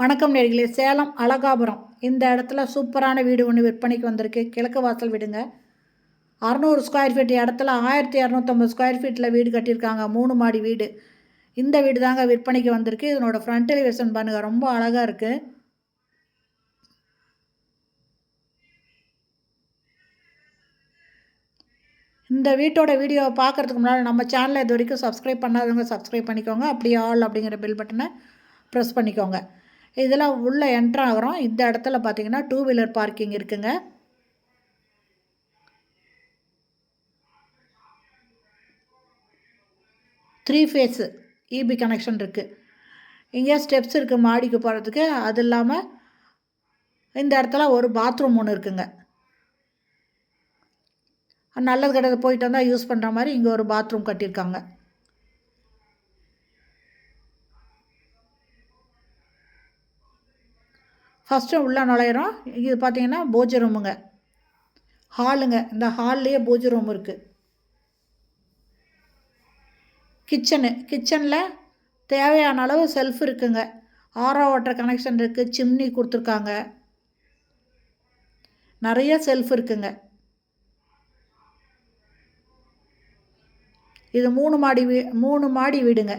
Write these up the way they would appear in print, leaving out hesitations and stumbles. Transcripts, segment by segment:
வணக்கம் நேர்களே. சேலம் அழகாபுரம் இந்த இடத்துல சூப்பரான வீடு ஒன்று விற்பனைக்கு வந்திருக்கு. கிழக்கு வாசல் வீடுங்க. 600 ஸ்கொயர் ஃபீட் இடத்துல 1250 ஸ்கொயர் ஃபீட்டில் வீடு கட்டியிருக்காங்க. 3 மாடி வீடு. இந்த வீடு தாங்க விற்பனைக்கு வந்திருக்கு. இதனோட ஃப்ரண்ட் எலிவேஷன் பாருங்கள், ரொம்ப அழகாக இருக்குது. இந்த வீட்டோட வீடியோவை பார்க்குறதுக்கு முன்னாடி நம்ம சேனலை இது வரைக்கும் சப்ஸ்கிரைப் பண்ணாதவங்க சப்ஸ்கிரைப் பண்ணிக்கோங்க. அப்படியே ஆல் அப்படிங்கிற பெல் பட்டனை ப்ரெஸ் பண்ணிக்கோங்க. இதில் உள்ளே என்ட்ரு ஆகிறோம். இந்த இடத்துல பார்த்தீங்கன்னா 2 வீலர் பார்க்கிங் இருக்குங்க. த்ரீ ஃபேஸு இபி கனெக்ஷன் இருக்குது. இங்கே ஸ்டெப்ஸ் இருக்குது மாடிக்கு போகிறதுக்கு. அது இல்லாமல் இந்த இடத்துல ஒரு பாத்ரூம் ஒன்று இருக்குங்க. நல்லது கெட்டது போயிட்டு வந்தால் யூஸ் பண்ணுற மாதிரி இங்கே ஒரு பாத்ரூம் கட்டியிருக்காங்க. ஃபஸ்ட்டு உள்ளே நுழையிறோம். இது பார்த்தீங்கன்னா பூஜை ரூமுங்க, ஹாலுங்க. இந்த ஹால்லேயே பூஜை ரூம் இருக்குது. கிச்சனில் தேவையான அளவு செல்ஃப் இருக்குங்க. ஆரோ வாட்டர் கனெக்ஷன் இருக்குது. சிம்னி கொடுத்துருக்காங்க. நிறைய செல்ஃப் இருக்குங்க. இது 3 மாடி வீடுங்க.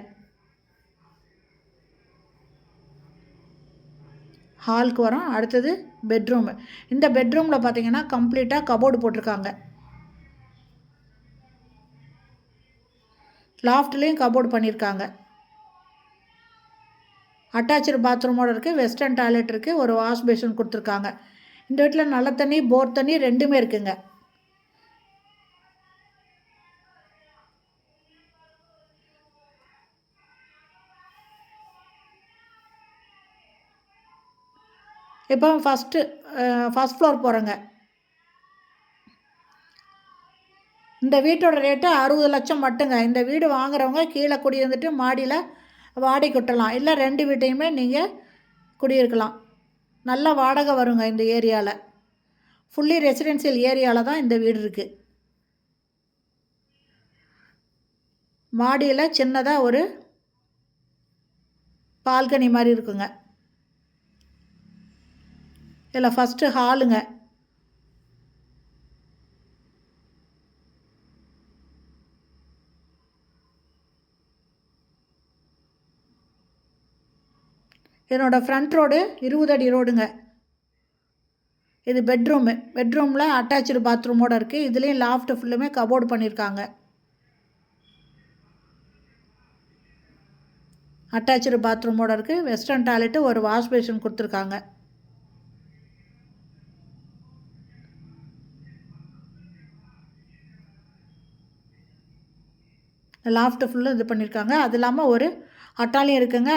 ஹாலுக்கு வரோம். அடுத்தது பெட்ரூமு. இந்த பெட்ரூமில் பார்த்தீங்கன்னா கம்ப்ளீட்டாக கபோர்டு போட்டிருக்காங்க. லாஃப்ட்லேயும் கபோர்டு பண்ணியிருக்காங்க. அட்டாச்சு பாத்ரூமோடு இருக்குது. வெஸ்டர்ன் டாய்லெட் இருக்குது. ஒரு வாஷ் பேஷன் கொடுத்துருக்காங்க. இந்த வீட்டில் நல்ல தண்ணி, போர் தண்ணி ரெண்டுமே இருக்குங்க. இப்போ ஃபஸ்ட் ஃப்ளோர் போகிறோங்க. இந்த வீட்டோட ரேட்டு 60 லட்சம் மட்டுங்க. இந்த வீடு வாங்குறவங்க கீழே குடியிருந்துட்டு மாடியில் வாடகை கொட்டலாம். இல்லை 2 வீட்டையுமே நீங்கள் குடியிருக்கலாம். நல்ல வாடகை வருங்க. இந்த ஏரியாவில் ஃபுல்லி ரெசிடென்சியல் ஏரியாவில் தான் இந்த வீடு இருக்குது. மாடியில் சின்னதாக ஒரு பால்கனி மாதிரி இருக்குங்க. இதில் ஃபஸ்ட்டு ஹாலுங்க. என்னோட ஃப்ரண்ட் ரோடு 20 அடி ரோடுங்க. இது பெட்ரூமில் அட்டாச்சு பாத்ரூமோடு இருக்குது. இதுலேயும் லாஃப்ட் ஃபுல்லுமே கபோர்டு பண்ணியிருக்காங்க. அட்டாச்சு பாத்ரூமோடு இருக்குது. வெஸ்டர்ன் டாய்லெட்டு, ஒரு வாஷ் பேஷன் கொடுத்துருக்காங்க. லாஃப்ட்டு ஃபுல்லும் இது பண்ணியிருக்காங்க. அது இல்லாமல் ஒரு அட்டாலியும் இருக்குங்க.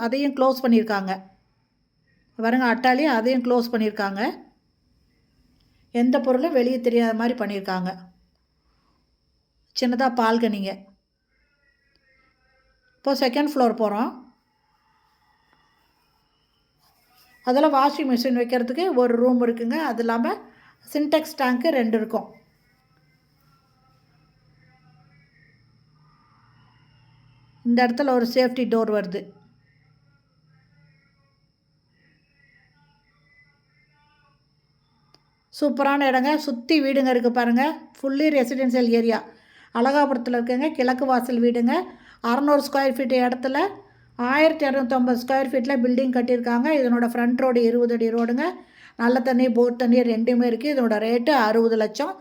அதையும் க்ளோஸ் பண்ணியிருக்காங்க. பாருங்க, அட்டாலியும் அதையும் க்ளோஸ் பண்ணியிருக்காங்க. எந்த பொருளும் வெளியே தெரியாத மாதிரி பண்ணியிருக்காங்க. சின்னதாக பால்கனிங்க. இப்போ செகண்ட் ஃப்ளோர் போகிறோம். அதில் வாஷிங் மிஷின் வைக்கிறதுக்கு ஒரு ரூம் இருக்குங்க. அது இல்லாமல் சின்டெக்ஸ் டேங்க்கு 2 இருக்கும். இந்த இடத்துல ஒரு சேஃப்டி டோர் வருது. சூப்பரான இடங்க. சுற்றி வீடுங்க இருக்குது பாருங்கள். Fully residential area. அழகாபுரத்தில் இருக்குங்க. கிழக்கு வாசல் வீடுங்க. 600 ஸ்கொயர் ஃபீட் இடத்துல 1250 ஸ்கொயர் ஃபீட்டில் பில்டிங் கட்டியிருக்காங்க. இதனோட ஃப்ரண்ட் ரோடு 20 அடி ரோடுங்க. நல்ல தண்ணி, போர் தண்ணி ரெண்டுமே இருக்குது. இதனோட ரேட்டு 60 லட்சம்.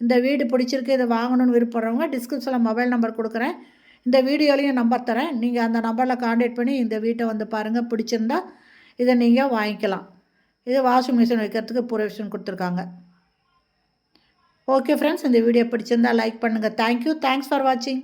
இந்த வீடு பிடிச்சிருக்கு, இதை வாங்கணும்னு விருப்பப்படுறவங்க டிஸ்கிரிப்ஷனில் மொபைல் நம்பர் கொடுக்குறேன். இந்த வீடியோலையும் நம்பர் தரேன். நீங்கள் அந்த நம்பரில் கான்டாக்ட் பண்ணி இந்த வீட்டை வந்து பாருங்கள். பிடிச்சிருந்தா இதை நீங்கள் வாங்கிக்கலாம். இது வாஷிங் மிஷின் வைக்கிறதுக்கு ப்ரொவிஷன் கொடுத்துருக்காங்க. ஓகே ஃப்ரெண்ட்ஸ், இந்த வீடியோ பிடிச்சிருந்தால் லைக் பண்ணுங்கள். தேங்க்யூ. தேங்க்ஸ் ஃபார் வாட்சிங்.